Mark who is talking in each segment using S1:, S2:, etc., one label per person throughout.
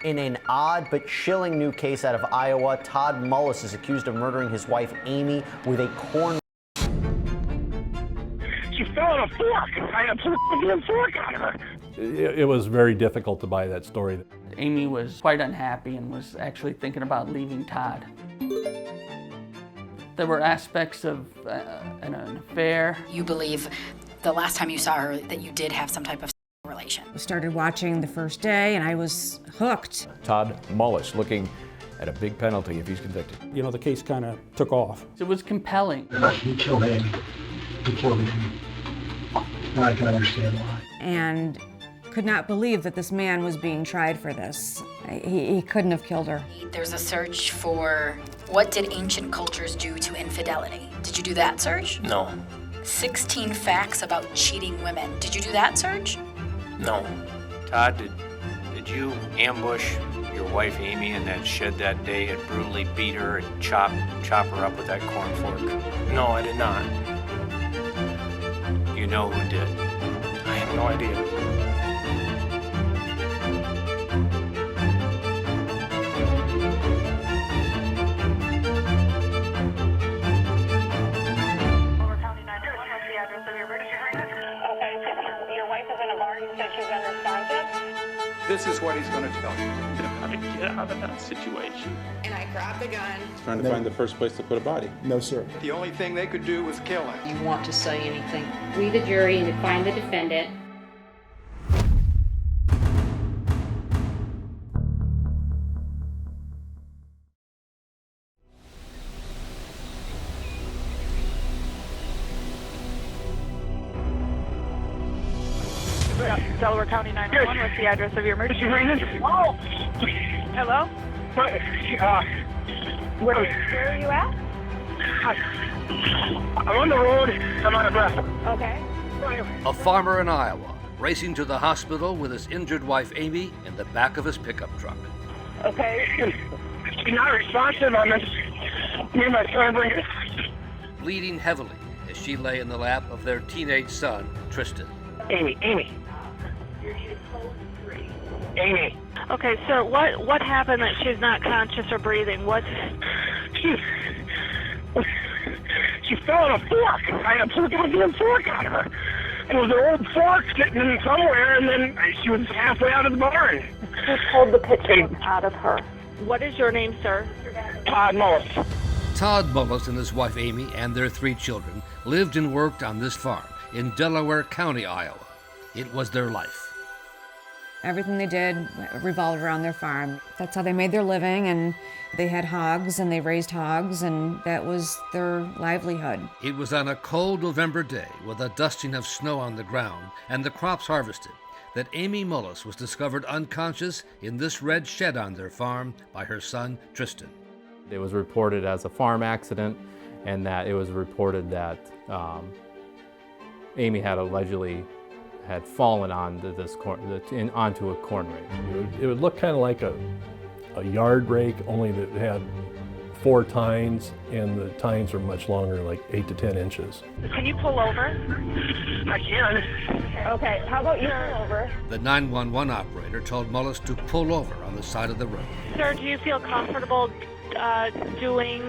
S1: In an odd but chilling new case out of Iowa, Todd Mullis is accused of murdering his wife Amy with a corn.
S2: She fell on a fork. I had to put a fork on her.
S3: It was very difficult to buy that story.
S4: Amy was quite unhappy and was actually thinking about leaving Todd. There were aspects of an affair.
S5: You believe the last time you saw her that you did have some type of relation.
S6: I started watching the first day and I was hooked.
S7: Todd Mullis looking at a big penalty if he's convicted.
S8: You know, the case kind of took off.
S4: It was compelling.
S2: He killed Amy. He killed Amy. Now I can understand why.
S6: And could not believe that this man was being tried for this. He couldn't have killed her.
S5: There's a search for what did ancient cultures do to infidelity? Did you do that search?
S9: No.
S5: 16 facts about cheating women. Did you do that search?
S9: No. Todd, did you ambush your wife Amy in that shed that day and brutally beat her and chop her up with that corn fork? No, I did not. You know who did?
S2: I have no idea.
S10: This is what he's going to tell you.
S9: How to get out of that situation.
S11: And I grabbed the gun.
S12: Trying to find the first place to put a body.
S8: No, sir.
S10: The only thing they could do was kill him.
S11: You want to say anything?
S13: We, the jury, and to find the defendant.
S14: Delaware County 911, what's the address of your emergency?
S2: Oh!
S14: Hello? Where are you at?
S2: I'm on the road. I'm out of breath.
S14: Okay.
S15: A farmer in Iowa racing to the hospital with his injured wife Amy in the back of his pickup truck.
S2: Okay. She's not responsive. I'm just me and my son bring it.
S15: Bleeding heavily as she lay in the lap of their teenage son, Tristan.
S2: Amy. Amy.
S14: Okay, sir, what happened that she's not conscious or breathing? What?
S2: She fell on a fork. I had to put a fork on her. It was an old fork sitting in somewhere, and then she was halfway out of the barn.
S14: Who pulled the pitchfork out of her? What is your name, sir?
S2: Todd Mullis.
S15: Todd Mullis and his wife Amy and their 3 children lived and worked on this farm in Delaware County, Iowa. It was their life.
S6: Everything they did revolved around their farm. That's how they made their living, and they had hogs and they raised hogs, and that was their livelihood.
S15: It was on a cold November day with a dusting of snow on the ground and the crops harvested that Amy Mullis was discovered unconscious in this red shed on their farm by her son Tristan.
S3: It was reported as a farm accident, and that it was reported that Amy had allegedly fallen onto onto a corn rake.
S8: It would look kind of like a yard rake, only that it had 4 tines, and the tines were much longer, like 8 to 10 inches.
S14: Can you pull over?
S2: I can.
S14: Okay, how about you pull over?
S15: The 911 operator told Mullis to pull over on the side of the road.
S14: Sir, do you feel comfortable doing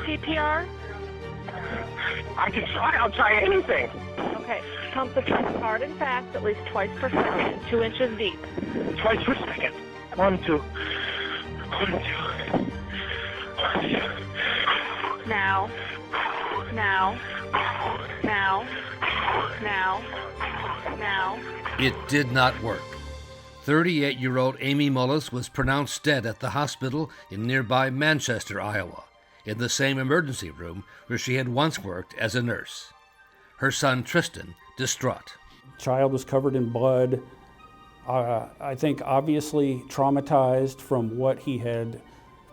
S14: CPR?
S2: I can try. I'll try anything.
S14: Okay. Pump the chest hard and fast, at least twice per second, 2 inches deep.
S2: Twice per second. 1, 2. 1, 2. 1, 2.
S14: Now.
S15: It did not work. 38-year-old Amy Mullis was pronounced dead at the hospital in nearby Manchester, Iowa, in the same emergency room where she had once worked as a nurse. Her son Tristan, distraught.
S8: Child was covered in blood. I think obviously traumatized from what he had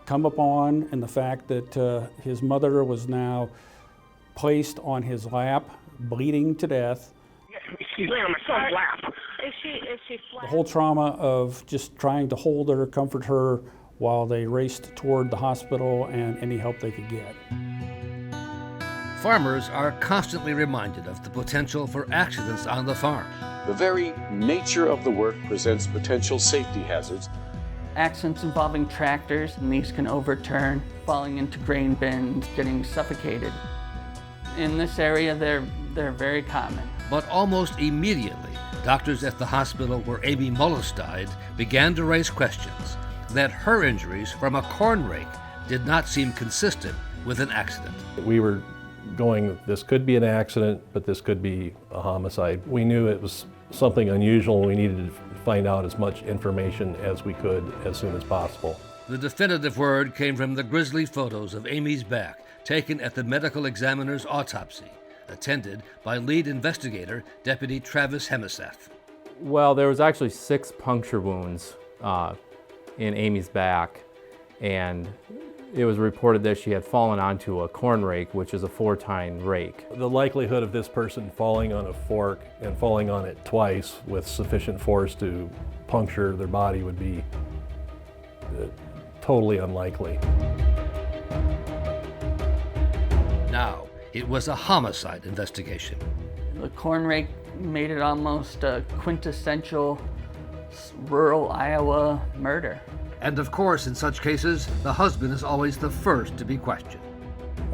S8: come upon, and the fact that his mother was now placed on his lap, bleeding to death.
S2: She's laying on my son's lap.
S14: Is she flat?
S8: The whole trauma of just trying to hold her, comfort her, while they raced toward the hospital and any help they could get.
S15: Farmers are constantly reminded of the potential for accidents on the farm.
S16: The very nature of the work presents potential safety hazards,
S4: accidents involving tractors, and these can overturn, falling into grain bins, getting suffocated. In this area, they're very common.
S15: But almost immediately, doctors at the hospital where Amy Mullis died began to raise questions that her injuries from a corn rake did not seem consistent with an accident.
S16: We were going, this could be an accident, but this could be a homicide. We knew it was something unusual, and we needed to find out as much information as we could as soon as possible.
S15: The definitive word came from the grisly photos of Amy's back taken at the medical examiner's autopsy, attended by lead investigator Deputy Travis Hemiseth.
S3: Well, there was actually 6 puncture wounds in Amy's back, and it was reported that she had fallen onto a corn rake, which is a 4-tine rake.
S16: The likelihood of this person falling on a fork and falling on it twice with sufficient force to puncture their body would be totally unlikely.
S15: Now, it was a homicide investigation.
S4: The corn rake made it almost a quintessential rural Iowa murder.
S15: And of course, in such cases, the husband is always the first to be questioned.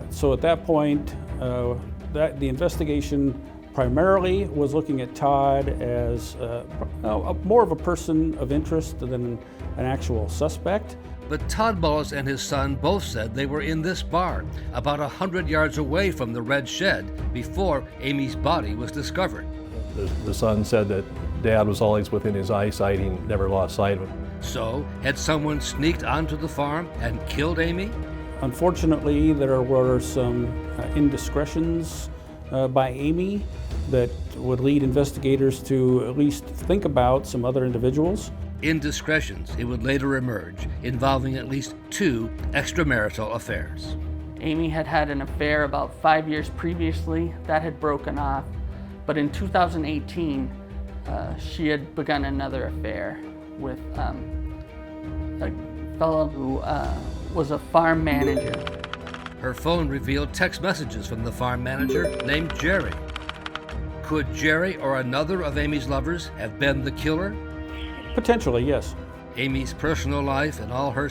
S8: So at that point, the investigation primarily was looking at Todd as more of a person of interest than an actual suspect.
S15: But Todd Mullis and his son both said they were in this barn, about 100 yards away from the red shed, before Amy's body was discovered.
S16: The son said that Dad was always within his eyesight, he never lost sight of him.
S15: So, had someone sneaked onto the farm and killed Amy?
S8: Unfortunately, there were some indiscretions by Amy that would lead investigators to at least think about some other individuals.
S15: Indiscretions, it would later emerge, involving at least 2 extramarital affairs.
S4: Amy had had an affair about 5 years previously. That had broken off. But in 2018, she had begun another affair with a fellow who was a farm manager.
S15: Her phone revealed text messages from the farm manager named Jerry. Could Jerry or another of Amy's lovers have been the killer?
S8: Potentially, yes.
S15: Amy's personal life and all her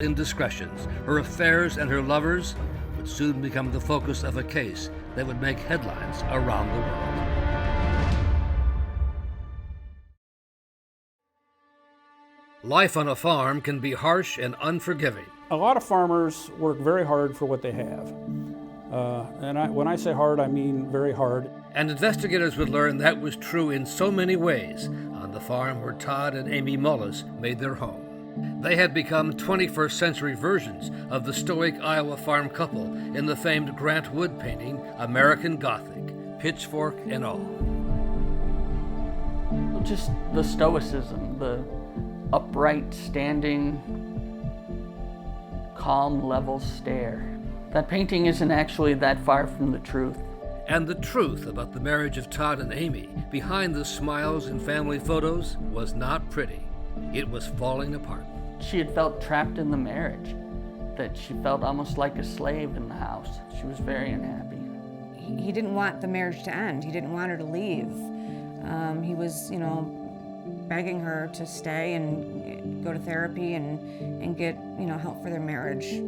S15: indiscretions, her affairs and her lovers would soon become the focus of a case that would make headlines around the world. Life on a farm can be harsh and unforgiving.
S8: A lot of farmers work very hard for what they have. When I say hard, I mean very hard.
S15: And investigators would learn that was true in so many ways on the farm where Todd and Amy Mullis made their home. They had become 21st century versions of the stoic Iowa farm couple in the famed Grant Wood painting, American Gothic, pitchfork and all.
S4: Just the stoicism, the upright, standing, calm, level stare. That painting isn't actually that far from the truth.
S15: And the truth about the marriage of Todd and Amy, behind the smiles and family photos, was not pretty. It was falling apart.
S4: She had felt trapped in the marriage, that she felt almost like a slave in the house. She was very unhappy.
S6: He didn't want the marriage to end. He didn't want her to leave. He was, begging her to stay and go to therapy and get, help for their marriage.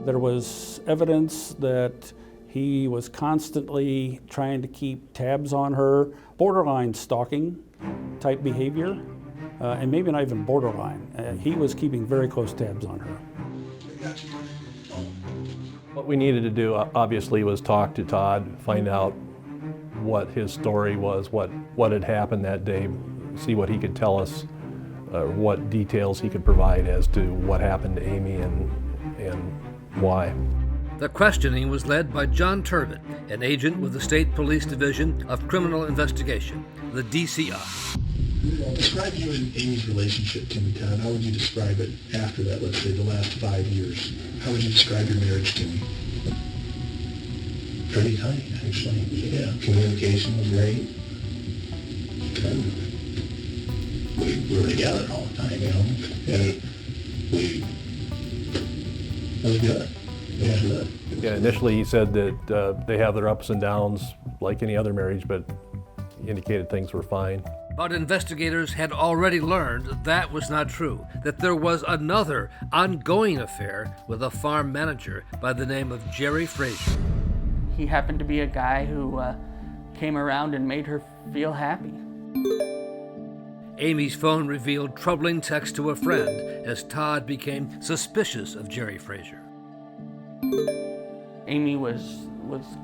S8: There was evidence that he was constantly trying to keep tabs on her, borderline stalking type behavior, and maybe not even borderline. He was keeping very close tabs on her.
S16: What we needed to do, obviously, was talk to Todd, find out what his story was, what had happened that day, see what he could tell us, what details he could provide as to what happened to Amy and why.
S15: The questioning was led by John Turbin, an agent with the State Police Division of Criminal Investigation, the DCI.
S17: Describe you and Amy's relationship to me, Todd. How would you describe it after that, let's say, the last 5 years? How would you describe your marriage to me? Pretty tight, actually. Yeah. Communication was great. We were together all the time, And it was good. It was good.
S16: Yeah, initially he said that they have their ups and downs like any other marriage, but he indicated things were fine.
S15: But investigators had already learned that was not true, that there was another ongoing affair with a farm manager by the name of Jerry Frazier.
S4: He happened to be a guy who came around and made her feel happy.
S15: Amy's phone revealed troubling texts to a friend as Todd became suspicious of Jerry Frazier.
S4: Amy was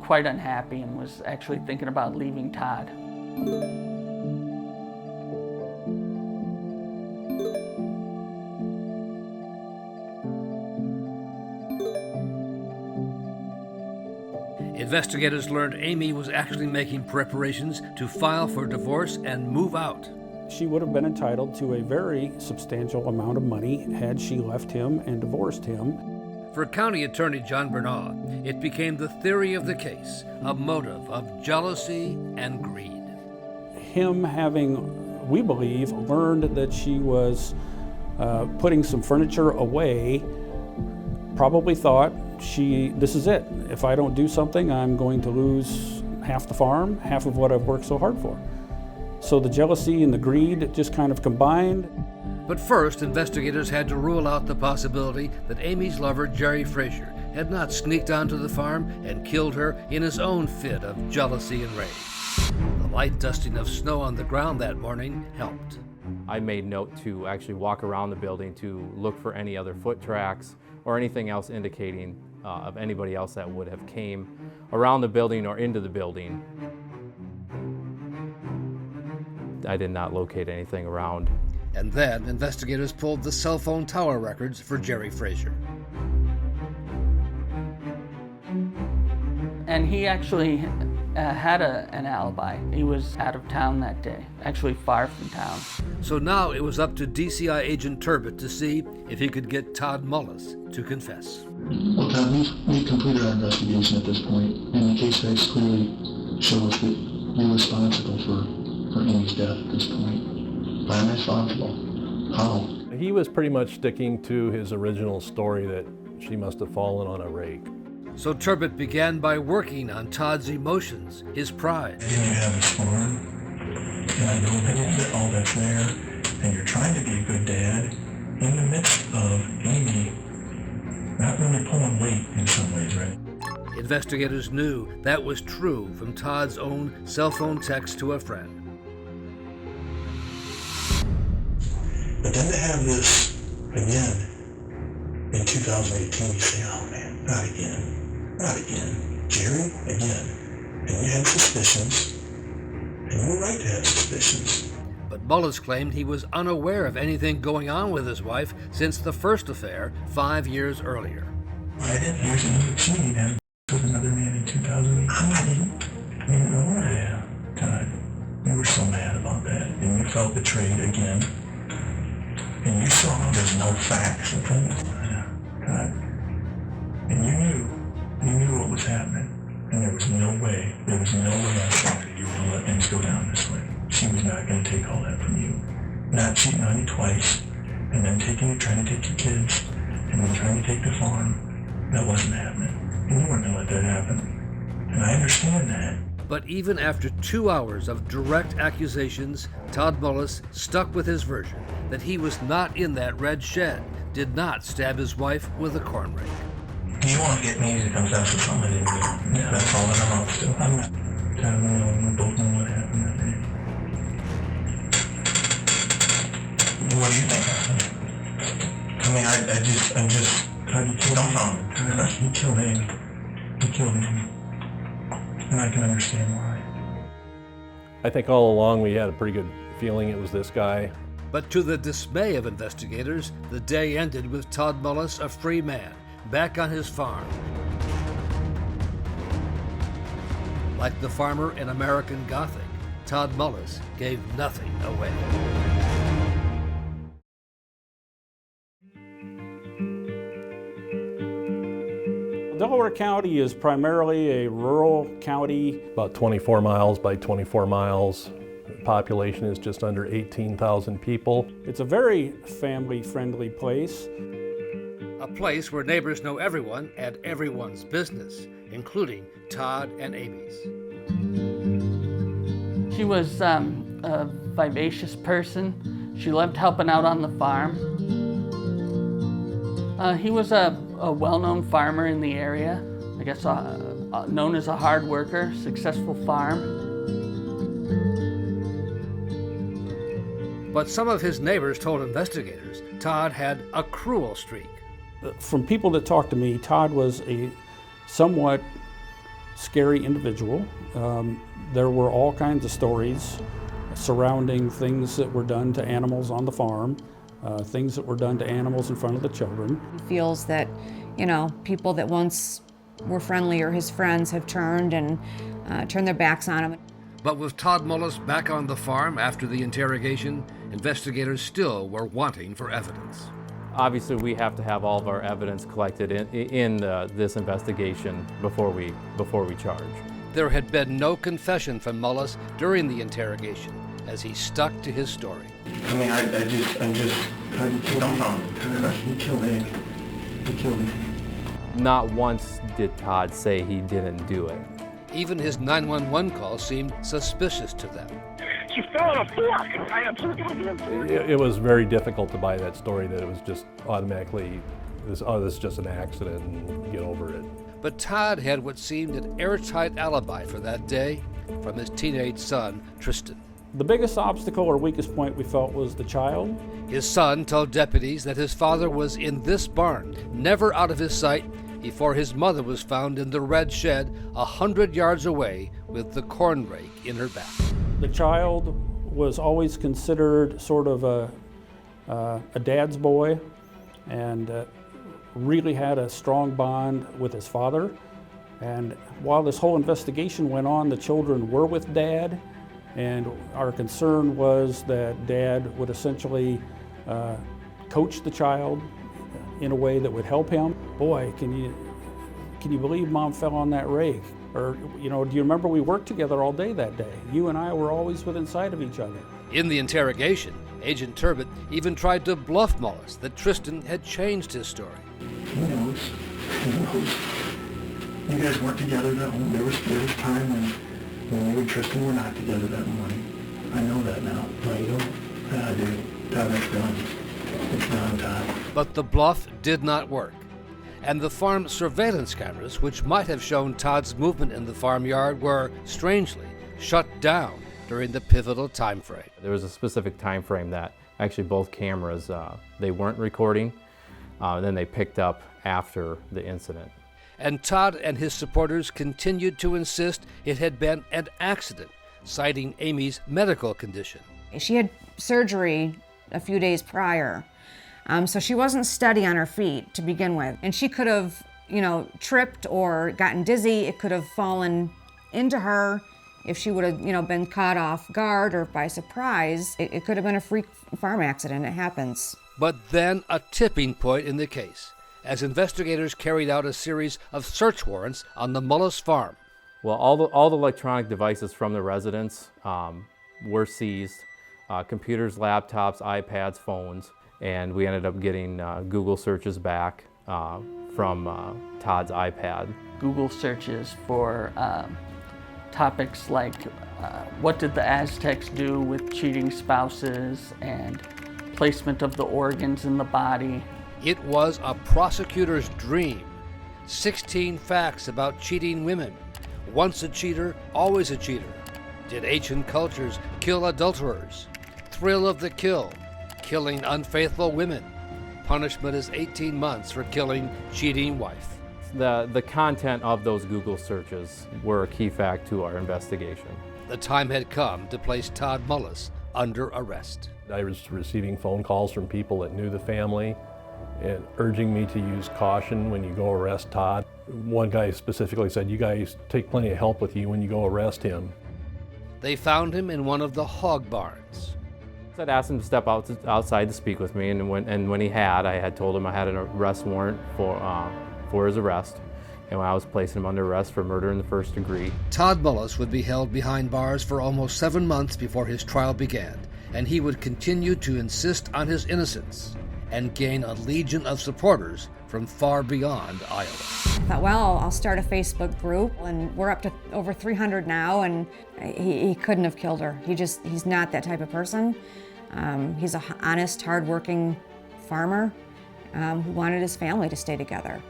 S4: quite unhappy and was actually thinking about leaving Todd.
S15: Investigators learned Amy was actually making preparations to file for divorce and move out.
S8: She would have been entitled to a very substantial amount of money had she left him and divorced him.
S15: For County Attorney John Bernard, it became the theory of the case, a motive of jealousy and greed.
S8: Him having, we believe, learned that she was putting some furniture away, probably thought, this is it. If I don't do something, I'm going to lose half the farm, half of what I've worked so hard for. So the jealousy and the greed just kind of combined.
S15: But first, investigators had to rule out the possibility that Amy's lover, Jerry Frazier, had not sneaked onto the farm and killed her in his own fit of jealousy and rage. The light dusting of snow on the ground that morning helped.
S3: I made note to actually walk around the building to look for any other foot tracks or anything else indicating of anybody else that would have came around the building or into the building. I did not locate anything around.
S15: And then investigators pulled the cell phone tower records for Jerry Frazier.
S4: And he actually had an alibi. He was out of town that day, actually far from town.
S15: So now it was up to DCI agent Turbot to see if he could get Todd Mullis to confess.
S17: Well, Todd, we've completed our investigation at this point, and the case facts clearly show us that you're responsible for Amy's death at this point. I'm responsible. How?
S16: He was pretty much sticking to his original story that she must have fallen on a rake.
S15: So Turbot began by working on Todd's emotions, his pride.
S17: And you have his farm, and I know that all that's there, and you're trying to be a good dad in the midst of Amy not really pulling weight in some ways, right?
S15: Investigators knew that was true from Todd's own cell phone text to a friend.
S17: But then to have this again in 2018, you say, oh man, not again, not again. Jerry, again. And you had suspicions, and you were right to have suspicions.
S15: But Mullis claimed he was unaware of anything going on with his wife since the first affair 5 years earlier.
S17: I didn't hear another cheating and with another man in 2008. I didn't know what I had. Todd, you were so mad about that, and you felt betrayed again. And you saw there's no facts in front of you. Todd, and you knew what was happening. And there was no way I thought that you were going to let things go down this way. She was not going to take all that from you. Not cheating on you twice, and then trying to take your kids, and then trying to take the farm. That wasn't happening. And you weren't going to let that happen. And I understand that.
S15: But even after 2 hours of direct accusations, Todd Mullis stuck with his version that he was not in that red shed, did not stab his wife with a corn rake.
S17: You want to get me to confess to something, didn't you? Yeah, that's all that I'm up to. I'm not. Todd, we both know what happened that day. What do you think happened? I mean, I'm just. Todd, you killed Amy. You killed Amy. You killed Amy. And I can understand why.
S16: I think all along we had a pretty good feeling it was this guy.
S15: But to the dismay of investigators, the day ended with Todd Mullis a free man, back on his farm. Like the farmer in American Gothic, Todd Mullis gave nothing away.
S8: Delaware County is primarily a rural county.
S16: About 24 miles by 24 miles. The population is just under 18,000 people.
S8: It's a very family-friendly place.
S15: A place where neighbors know everyone and everyone's business, including Todd and Amy's.
S4: She was a vivacious person. She loved helping out on the farm. He was a well-known farmer in the area. I guess known as a hard worker, successful farm.
S15: But some of his neighbors told investigators Todd had a cruel streak.
S8: From people that talked to me, Todd was a somewhat scary individual. There were all kinds of stories surrounding things that were done to animals on the farm, things that were done to animals in front of the children.
S6: He feels that, you know, people that once were friendly or his friends have turned and turned their backs on him.
S15: But with Todd Mullis back on the farm after the interrogation, investigators still were wanting for evidence.
S3: Obviously, we have to have all of our evidence collected in this investigation before we charge.
S15: There had been no confession from Mullis during the interrogation, as he stuck to his story.
S17: I mean, I just tried to kill him. He killed Hank. He killed him.
S3: Not once did Todd say he didn't do it.
S15: Even his 911 call seemed suspicious to them.
S2: She fell on a fork and tried to pull down the fork.
S16: It was very difficult to buy that story that it was just automatically, this is just an accident and get over it.
S15: But Todd had what seemed an airtight alibi for that day from his teenage son, Tristan.
S8: The biggest obstacle or weakest point we felt was the child.
S15: His son told deputies that his father was in this barn, never out of his sight, before his mother was found in the red shed 100 yards away with the corn rake in her back.
S8: The child was always considered sort of a dad's boy and really had a strong bond with his father. And while this whole investigation went on, the children were with Dad, and our concern was that Dad would essentially coach the child in a way that would help him. Boy, can you believe Mom fell on that rake? Or, you know, do you remember we worked together all day that day? You and I were always within sight of each other.
S15: In the interrogation, Agent Turbot even tried to bluff Mullis that Tristan had changed his story.
S17: He knows. He knows. You guys weren't together that morning. There was time when you and Tristan were not together that morning. I know that now. No, you don't? Yeah, I do. Todd, that's done. It's done, Todd.
S15: But the bluff did not work. And the farm surveillance cameras, which might have shown Todd's movement in the farmyard, were, strangely, shut down during the pivotal time frame.
S3: There was a specific time frame that actually both cameras, they weren't recording, then they picked up after the incident.
S15: And Todd and his supporters continued to insist it had been an accident, citing Amy's medical condition.
S6: She had surgery a few days prior. So she wasn't steady on her feet to begin with. And she could have, you know, tripped or gotten dizzy. It could have fallen into her if she would have, you know, been caught off guard or by surprise. It could have been a freak farm accident. It happens.
S15: But then a tipping point in the case, as investigators carried out a series of search warrants on the Mullis farm.
S3: Well, all the electronic devices from the residence were seized, computers, laptops, iPads, phones. And we ended up getting Google searches back from Todd's iPad.
S4: Google searches for topics like what did the Aztecs do with cheating spouses and placement of the organs in the body.
S15: It was a prosecutor's dream. 16 facts about cheating women. Once a cheater, always a cheater. Did ancient cultures kill adulterers? Thrill of the kill. Killing unfaithful women. Punishment is 18 months for killing cheating wife.
S3: The content of those Google searches were a key fact to our investigation.
S15: The time had come to place Todd Mullis under arrest.
S16: I was receiving phone calls from people that knew the family and urging me to use caution when you go arrest Todd. One guy specifically said, "You guys take plenty of help with you when you go arrest him."
S15: They found him in one of the hog barns.
S3: I'd asked him to step outside to speak with me, and when he had, I had told him I had an arrest warrant for his arrest, and when I was placing him under arrest for murder in the first degree.
S15: Todd Mullis would be held behind bars for almost 7 months before his trial began, and he would continue to insist on his innocence and gain a legion of supporters from far beyond Iowa.
S6: I thought, well, I'll start a Facebook group, and we're up to over 300 now, and he couldn't have killed her. He's not that type of person. He's an honest, hardworking farmer who wanted his family to stay together.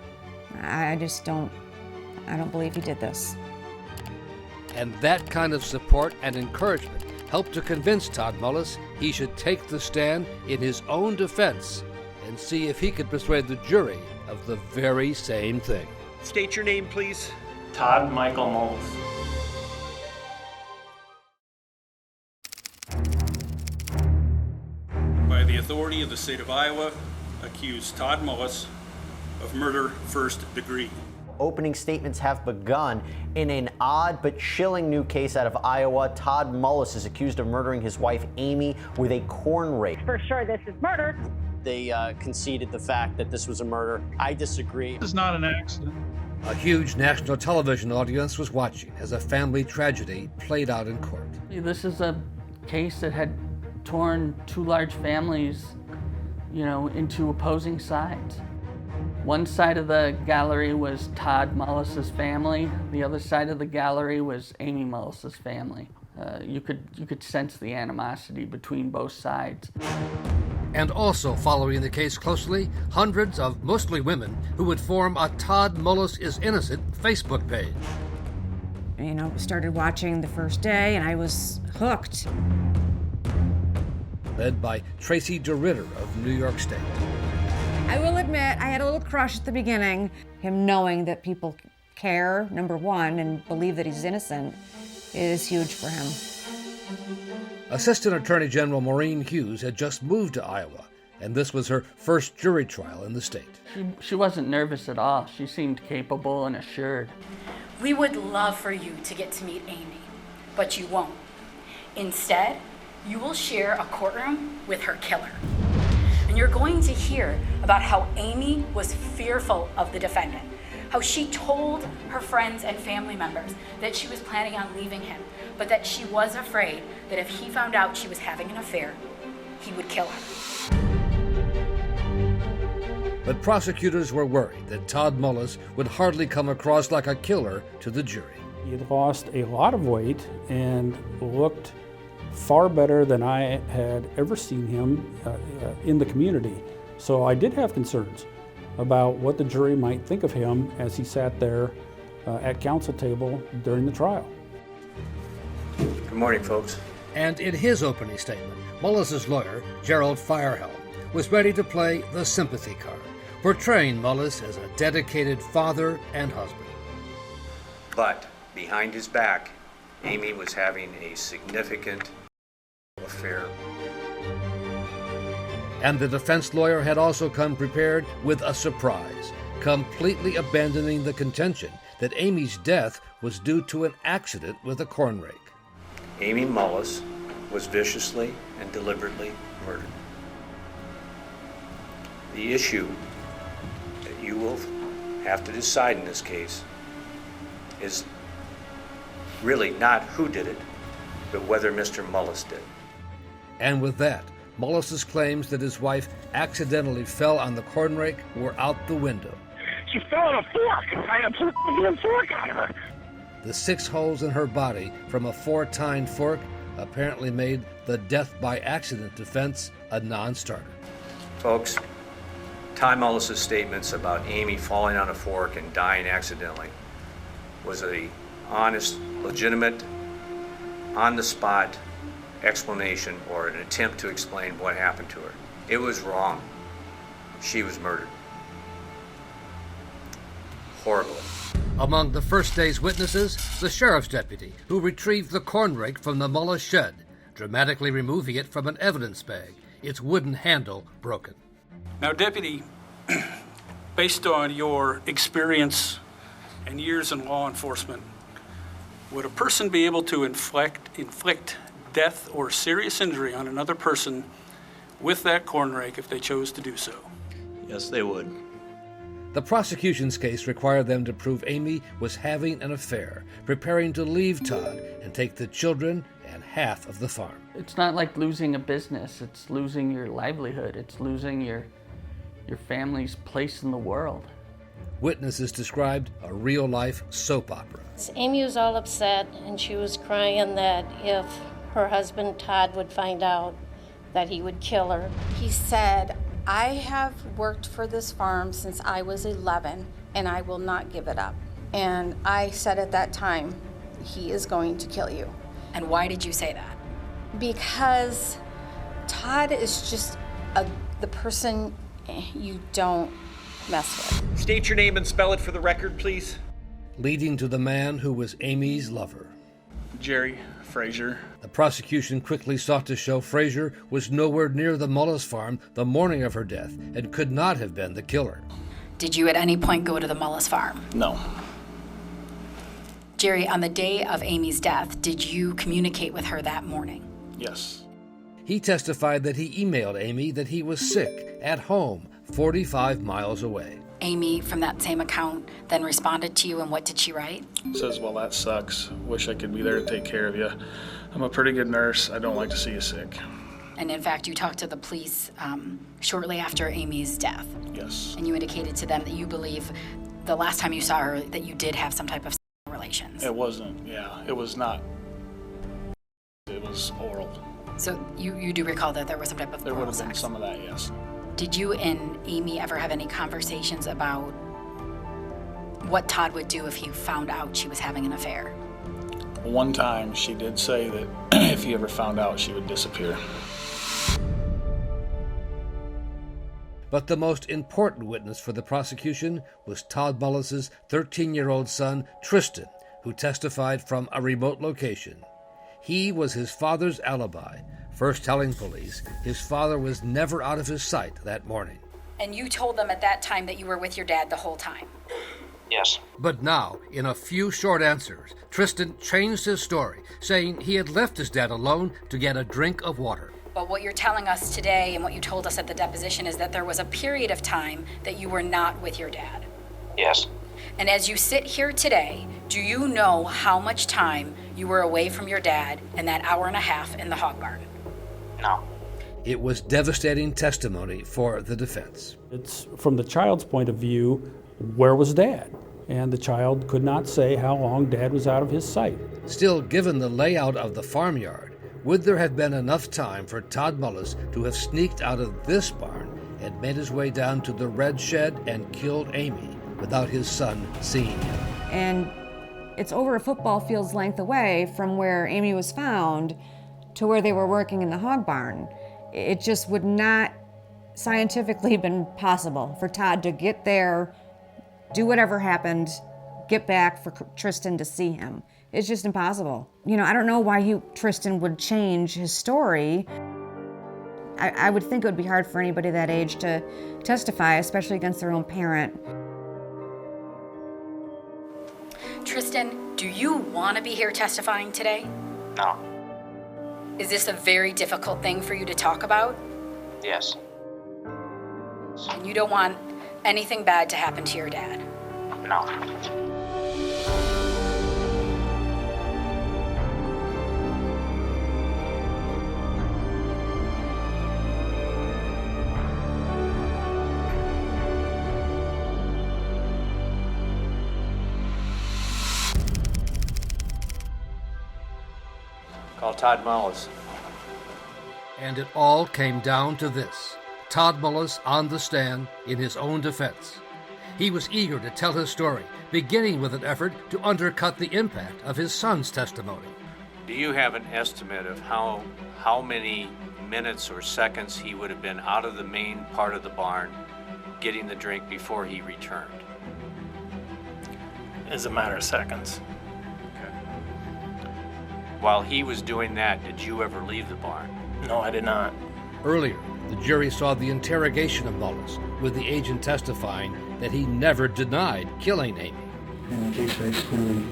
S6: I don't believe he did this.
S15: And that kind of support and encouragement helped to convince Todd Mullis he should take the stand in his own defense and see if he could persuade the jury of the very same thing.
S18: State your name, please.
S19: Todd Michael Mullis.
S20: By the authority of the state of Iowa, accuse Todd Mullis of murder first degree.
S1: Opening statements have begun. In an odd but chilling new case out of Iowa, Todd Mullis is accused of murdering his wife Amy with a corn rake.
S21: For sure this is murder.
S22: They conceded the fact that this was a murder. I disagree.
S23: This is not an accident.
S15: A huge national television audience was watching as a family tragedy played out in court.
S4: This is a case that had torn two large families, into opposing sides. One side of the gallery was Todd Mullis's family. The other side of the gallery was Amy Mullis's family. You could sense the animosity between both sides.
S15: And also following the case closely, hundreds of mostly women who would form a Todd Mullis is Innocent Facebook page.
S6: Started watching the first day, and I was hooked.
S15: Led by Tracy DeRitter of New York State.
S6: I will admit, I had a little crush at the beginning. Him knowing that people care, number one, and believe that he's innocent is huge for him.
S15: Assistant Attorney General Maureen Hughes had just moved to Iowa, and this was her first jury trial in the state.
S4: She wasn't nervous at all. She seemed capable and assured.
S5: We would love for you to get to meet Amy, but you won't. Instead, you will share a courtroom with her killer. And you're going to hear about how Amy was fearful of the defendant, how she told her friends and family members that she was planning on leaving him, but that she was afraid that if he found out she was having an affair, he would kill her.
S15: But prosecutors were worried that Todd Mullis would hardly come across like a killer to the jury.
S8: He had lost a lot of weight and looked far better than I had ever seen him in the community. So I did have concerns about what the jury might think of him as he sat there at counsel table during the trial.
S9: Good morning, folks.
S15: And in his opening statement, Mullis's lawyer, Gerald Firehelm, was ready to play the sympathy card, portraying Mullis as a dedicated father and husband.
S9: But behind his back, Amy was having a significant affair.
S15: And the defense lawyer had also come prepared with a surprise, completely abandoning the contention that Amy's death was due to an accident with a corn rake.
S9: Amy Mullis was viciously and deliberately murdered. The issue that you will have to decide in this case is really not who did it, but whether Mr. Mullis did.
S15: And with that, Mullis's claims that his wife accidentally fell on the corn rake were out the window.
S2: She fell on a fork, and I pulled the damn fork out of her.
S15: The 6 holes in her body from a 4-tined fork apparently made the death by accident defense a non-starter.
S9: Folks, Todd Mullis' statements about Amy falling on a fork and dying accidentally was an honest, legitimate, on-the-spot explanation or an attempt to explain what happened to her. It was wrong. She was murdered. Horribly.
S15: Among the first day's witnesses, the sheriff's deputy, who retrieved the corn rake from the Mullis shed, dramatically removing it from an evidence bag, its wooden handle broken.
S20: Now, Deputy, based on your experience and years in law enforcement, would a person be able to inflict death or serious injury on another person with that corn rake if they chose to do so?
S22: Yes, they would.
S15: The prosecution's case required them to prove Amy was having an affair, preparing to leave Todd and take the children and half of the farm.
S4: It's not like losing a business. It's losing your livelihood. It's losing your your family's place in the world.
S15: Witnesses described a real-life soap opera.
S7: Amy was all upset, and she was crying that if her husband Todd would find out, that he would kill her.
S21: He said, "I have worked for this farm since I was 11, and I will not give it up." And I said at that time, "He is going to kill you."
S5: And why did you say that?
S21: Because Todd is just the person you don't mess with.
S18: State your name and spell it for the record, please.
S15: Leading to the man who was Amy's lover.
S20: Jerry Frazier.
S15: The prosecution quickly sought to show Frazier was nowhere near the Mullis farm the morning of her death and could not have been the killer.
S5: Did you at any point go to the Mullis farm?
S20: No.
S5: Jerry, on the day of Amy's death, did you communicate with her that morning?
S20: Yes.
S15: He testified that he emailed Amy that he was sick at home 45 miles away.
S5: Amy, from that same account, then responded to you, and what did she write?
S20: Says, "Well, that sucks. Wish I could be there to take care of you. I'm a pretty good nurse. I don't like to see you sick."
S5: And in fact, you talked to the police shortly after Amy's death.
S20: Yes.
S5: And you indicated to them that you believe the last time you saw her that you did have some type of relations.
S20: It wasn't, yeah. It was not. It was oral.
S5: So you do recall that there was some type of
S20: There would
S5: oral
S20: have been
S5: sex?
S20: some of that, yes.
S5: Did you and Amy ever have any conversations about what Todd would do if he found out she was having an affair?
S20: One time she did say that if he ever found out, she would disappear.
S15: But the most important witness for the prosecution was Todd Mullis' 13-year-old son, Tristan, who testified from a remote location. He was his father's alibi, first telling police his father was never out of his sight that morning.
S5: And you told them at that time that you were with your dad the whole time?
S18: Yes.
S15: But now, in a few short answers, Tristan changed his story, saying he had left his dad alone to get a drink of water.
S5: But what you're telling us today and what you told us at the deposition is that there was a period of time that you were not with your dad.
S18: Yes.
S5: And as you sit here today, do you know how much time you were away from your dad in that hour and a half in the hog barn?
S18: No.
S15: It was devastating testimony for the defense.
S8: It's from the child's point of view, where was Dad? And the child could not say how long Dad was out of his sight.
S15: Still, given the layout of the farmyard, would there have been enough time for Todd Mullis to have sneaked out of this barn and made his way down to the red shed and killed Amy without his son seeing him?
S6: And it's over a football field's length away from where Amy was found to where they were working in the hog barn. It just would not scientifically been possible for Todd to get there, do whatever happened, get back for Tristan to see him. It's just impossible. You know, I don't know why Tristan would change his story. I would think it would be hard for anybody that age to testify, especially against their own parent.
S5: Tristan, do you want to be here testifying today?
S18: No.
S5: Is this a very difficult thing for you to talk about?
S18: Yes.
S5: And you don't want anything bad to happen to your dad?
S18: No.
S9: Call Todd Mullis.
S15: And it all came down to this. Todd Mullis on the stand in his own defense. He was eager to tell his story, beginning with an effort to undercut the impact of his son's testimony.
S9: Do you have an estimate of how many minutes or seconds he would have been out of the main part of the barn getting the drink before he returned?
S19: It's a matter of seconds.
S9: While he was doing that, did you ever leave the barn?
S19: No, I did not.
S15: Earlier, the jury saw the interrogation of Mullis, with the agent testifying that he never denied killing Amy.
S17: And the case face clearly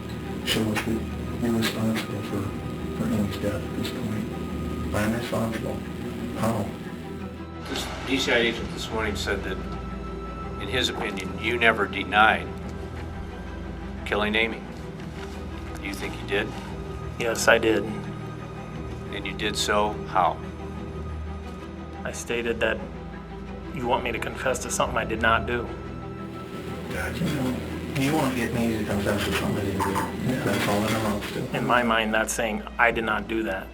S17: shows that you're responsible for Amy's death at this point. I'm responsible. How?
S9: This DCI agent this morning said that, in his opinion, you never denied killing Amy. Do you think you did?
S19: Yes, I did.
S9: And you did so how?
S19: I stated that You want me to confess to something I did not do?
S17: God, you want to get me to confess to somebody to do. That's all that amounts to.
S19: In my mind, that's saying I did not do that.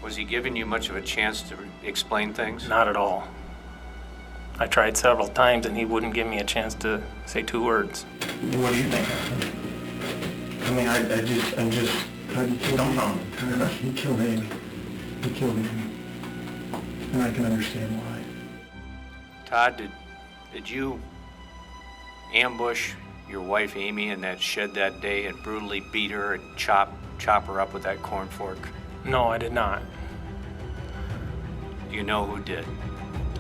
S9: Was he giving you much of a chance to explain things?
S19: Not at all. I tried several times and he wouldn't give me a chance to say 2 words.
S17: What do you think happened? I mean, I don't know. He killed Amy. He killed Amy. And I can understand why.
S9: Todd, did you ambush your wife Amy in that shed that day and brutally beat her and chop her up with that corn fork?
S19: No, I did not.
S9: Do you know who did?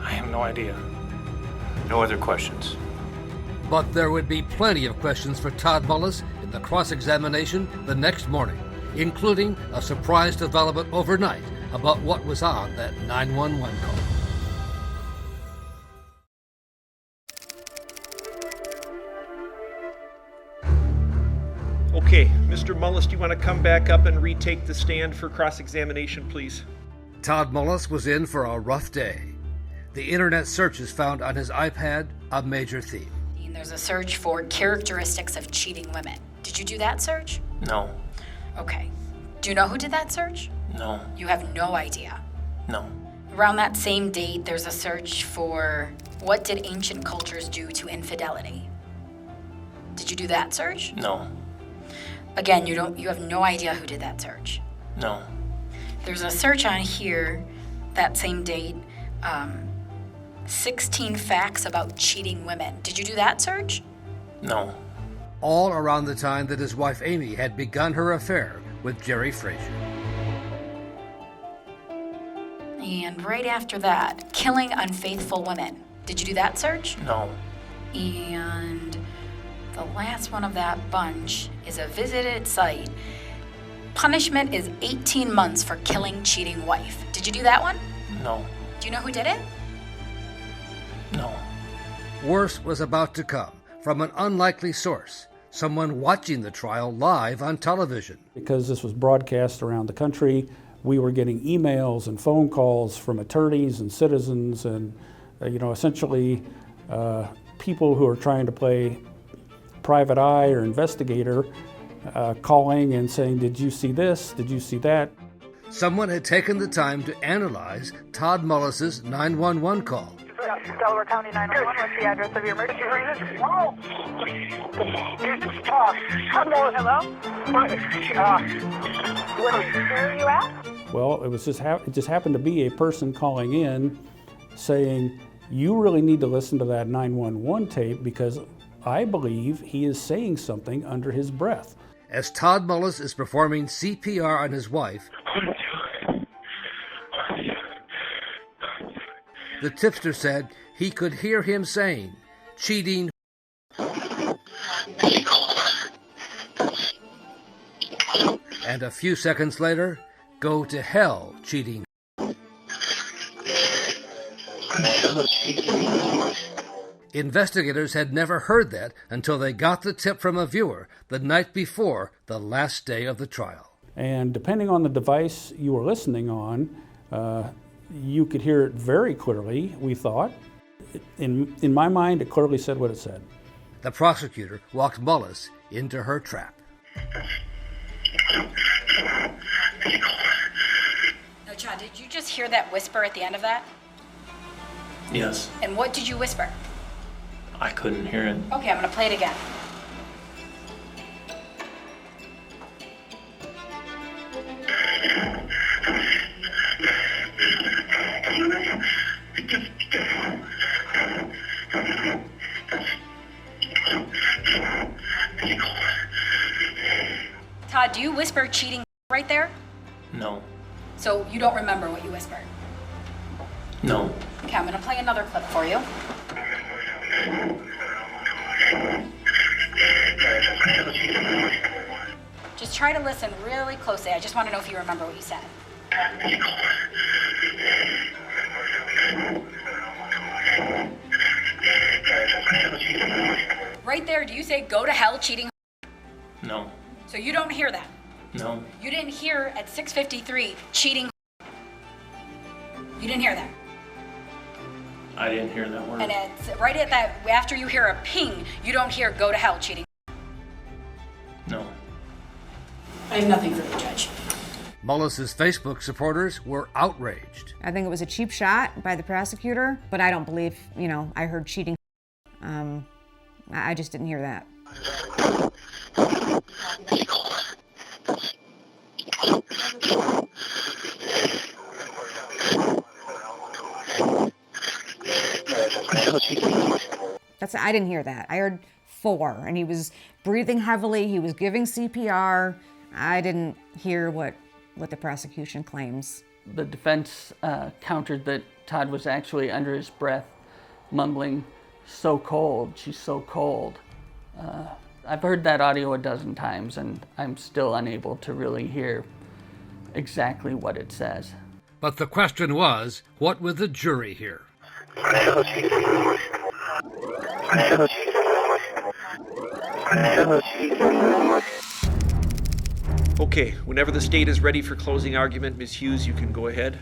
S19: I have no idea.
S9: No other questions?
S15: But there would be plenty of questions for Todd Mullis in the cross-examination the next morning, including a surprise development overnight about what was on that 911 call.
S10: Okay, Mr. Mullis, do you want to come back up and retake the stand for cross-examination, please?
S15: Todd Mullis was in for a rough day. The internet searches found on his iPad a major theme.
S5: There's a search for characteristics of cheating women. Did you do that search?
S19: No.
S5: Okay. Do you know who did that search?
S19: No.
S5: You have no idea?
S19: No.
S5: Around that same date, there's a search for what did ancient cultures do to infidelity? Did you do that search?
S19: No.
S5: Again, you have no idea who did that search?
S19: No.
S5: There's a search on here, that same date, 16 facts about cheating women. Did you do that search?
S19: No.
S15: All around the time that his wife Amy had begun her affair with Jerry Frazier.
S5: And right after that, killing unfaithful women. Did you do that search?
S19: No.
S5: And the last one of that bunch is a visited site. Punishment is 18 months for killing cheating wife. Did you do that one?
S19: No.
S5: Do you know who did it?
S19: No.
S15: Worse was about to come from an unlikely source, someone watching the trial live on television.
S8: Because this was broadcast around the country, we were getting emails and phone calls from attorneys and citizens and, essentially people who are trying to play private eye or investigator, calling and saying, did you see this? Did you see that?
S15: Someone had taken the time to analyze Todd Mullis's 911 call.
S12: Delaware County 911, what's the address of your emergency?
S2: Hello? This is Todd. Hello?
S12: Where are you at?
S8: Well, it just happened to be a person calling in saying, you really need to listen to that 911 tape because I believe he is saying something under his breath.
S15: As Todd Mullis is performing CPR on his wife, the tipster said he could hear him saying, cheating. And a few seconds later, go to hell, cheating. Investigators had never heard that until they got the tip from a viewer the night before the last day of the trial.
S8: And depending on the device you were listening on, you could hear it very clearly, we thought. In my mind, it clearly said what it said.
S15: The prosecutor walked Mullis into her trap.
S5: No, Chad, did you just hear that whisper at the end of that?
S19: Yes.
S5: And what did you whisper?
S19: I couldn't hear it.
S5: Okay, I'm gonna play it again. Todd, do you whisper cheating right there?
S19: No.
S5: So you don't remember what you whispered?
S19: No.
S5: Okay, I'm gonna play another clip for you. Just try to listen really closely. I just want to know if you remember what you said. Right there, do you say go to hell cheating?
S19: No.
S5: So you don't hear that?
S19: No.
S5: You didn't hear at 6:53 cheating? You didn't hear that?
S19: I didn't hear that word.
S5: And it's right at that, after you hear a ping, you don't hear go to hell cheating.
S19: No.
S5: I have nothing for the judge.
S15: Mullis's Facebook supporters were outraged.
S6: I think it was a cheap shot by the prosecutor, but I don't believe, I heard cheating. I just didn't hear that. I didn't hear that. I heard 4, and he was breathing heavily. He was giving CPR. I didn't hear what the prosecution claims.
S4: The defense countered that Todd was actually under his breath mumbling, "So cold, she's so cold." I've heard that audio a dozen times, and I'm still unable to really hear exactly what it says.
S15: But the question was, what would the jury hear?
S10: Okay, whenever the state is ready for closing argument, Ms. Hughes, you can go ahead.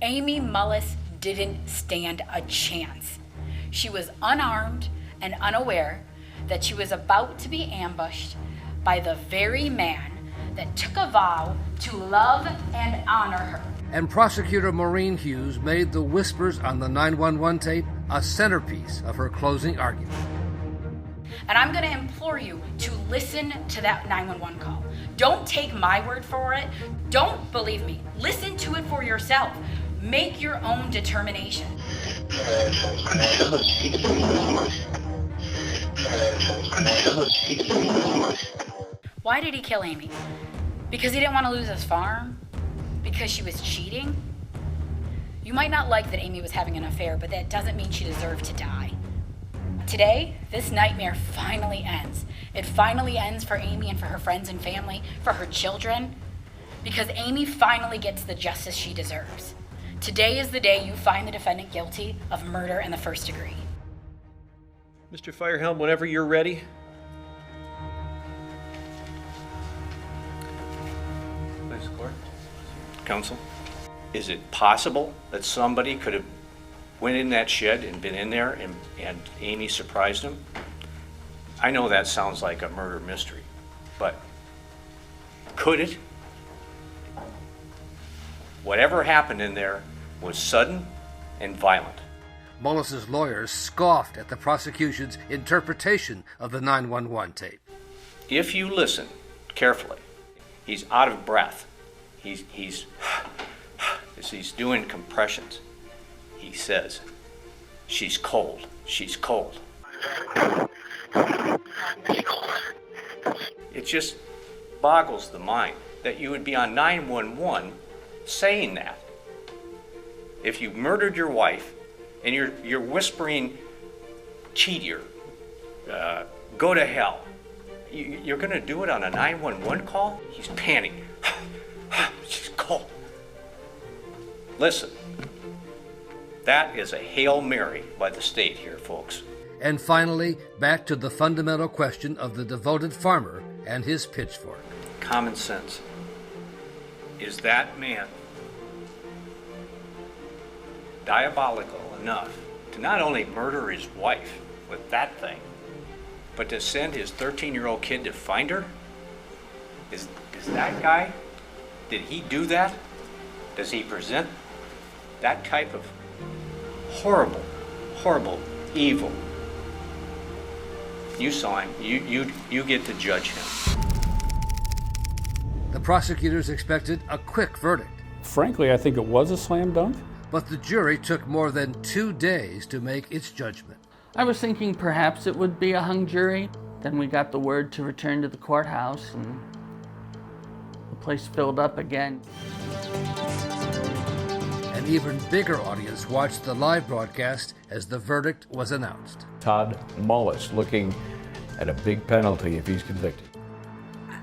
S5: Amy Mullis didn't stand a chance. She was unarmed and unaware that she was about to be ambushed by the very man that took a vow to love and honor her.
S15: And prosecutor Maureen Hughes made the whispers on the 911 tape a centerpiece of her closing argument.
S5: And I'm going to implore you to listen to that 911 call. Don't take my word for it. Don't believe me. Listen to it for yourself. Make your own determination. Why did he kill Amy? Because he didn't want to lose his farm? Because she was cheating? You might not like that Amy was having an affair, but that doesn't mean she deserved to die. Today, this nightmare finally ends. It finally ends for Amy and for her friends and family, for her children, because Amy finally gets the justice she deserves. Today is the day you find the defendant guilty of murder in the first degree.
S10: Mr. Firehelm, whenever you're ready.
S9: Please, court. Counsel, is it possible that somebody could have went in that shed and been in there and Amy surprised him? I know that sounds like a murder mystery, but could it? Whatever happened in there was sudden and violent.
S15: Mullis's lawyers scoffed at the prosecution's interpretation of the 911 tape.
S9: If you listen carefully, he's out of breath. He's doing compressions. He says, "She's cold, she's cold." It just boggles the mind that you would be on 911 saying that. If you murdered your wife and you're whispering, "Cheat her, go to hell," you're going to do it on a 911 call? He's panting. She's cold. Listen. That is a Hail Mary by the state here, folks.
S15: And finally, back to the fundamental question of the devoted farmer and his pitchfork.
S9: Common sense. Is that man diabolical enough to not only murder his wife with that thing, but to send his 13-year-old kid to find her? Is that guy, did he do that? Does he present that type of horrible, horrible evil? You saw him. You get to judge him.
S15: The prosecutors expected a quick verdict.
S8: Frankly, I think it was a slam dunk.
S15: But the jury took more than 2 days to make its judgment.
S4: I was thinking perhaps it would be a hung jury. Then we got the word to return to the courthouse, and the place filled up again.
S15: An even bigger audience watched the live broadcast as the verdict was announced.
S11: Todd Mullis looking at a big penalty if he's convicted.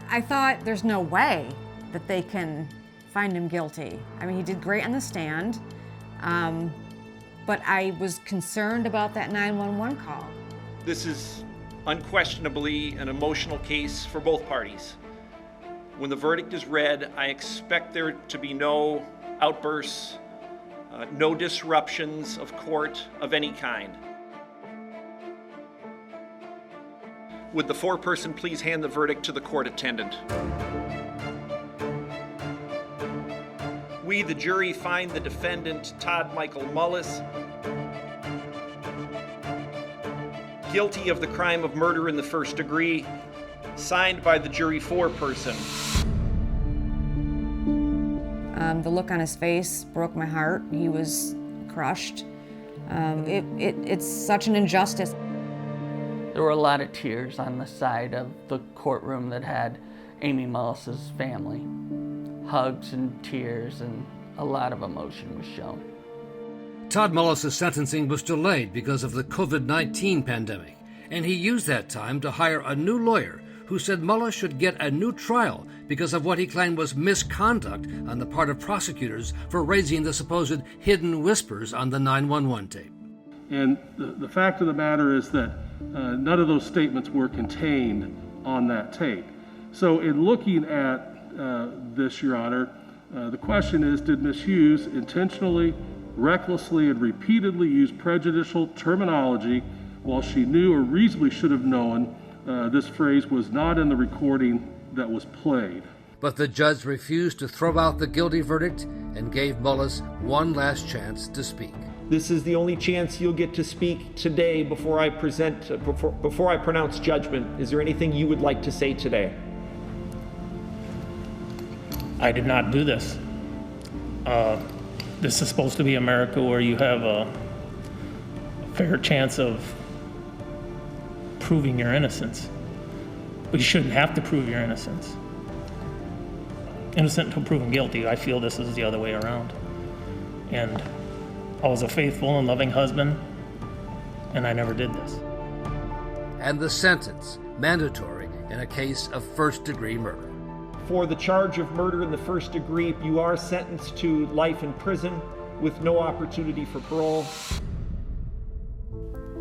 S6: I thought there's no way that they can find him guilty. I mean, he did great on the stand, but I was concerned about that 911 call.
S10: This is unquestionably an emotional case for both parties. When the verdict is read, I expect there to be no outbursts, No disruptions of court of any kind. Would the foreperson please hand the verdict to the court attendant? We, the jury, find the defendant, Todd Michael Mullis, guilty of the crime of murder in the first degree, signed by the jury foreperson.
S6: The look on his face broke my heart. He was crushed. It's such an injustice.
S4: There were a lot of tears on the side of the courtroom that had Amy Mullis's family. Hugs and tears, and a lot of emotion was shown.
S15: Todd Mullis' sentencing was delayed because of the COVID-19 pandemic, and he used that time to hire a new lawyer who said Mullis should get a new trial because of what he claimed was misconduct on the part of prosecutors for raising the supposed hidden whispers on the 911 tape.
S13: And the fact of the matter is that none of those statements were contained on that tape. So in looking at this, Your Honor, the question is, did Ms. Hughes intentionally, recklessly, and repeatedly use prejudicial terminology while she knew or reasonably should have known this phrase was not in the recording that was played?
S15: But the judge refused to throw out the guilty verdict and gave Mullis one last chance to speak.
S10: This is the only chance you'll get to speak today before I pronounce judgment. Is there anything you would like to say today?
S19: I did not do this. This is supposed to be America where you have a fair chance of proving your innocence. But you shouldn't have to prove your innocence. Innocent until proven guilty. I feel this is the other way around. And I was a faithful and loving husband, and I never did this.
S15: And the sentence, mandatory in a case of first-degree murder.
S10: For the charge of murder in the first degree, you are sentenced to life in prison with no opportunity for parole.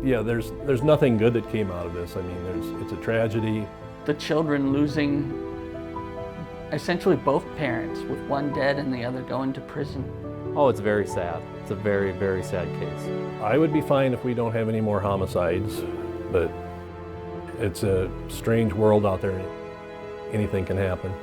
S16: Yeah, there's nothing good that came out of this. I mean, it's a tragedy.
S4: The children losing essentially both parents, with one dead and the other going to prison.
S3: Oh, it's very sad. It's a very, very sad case.
S16: I would be fine if we don't have any more homicides, but it's a strange world out there. Anything can happen.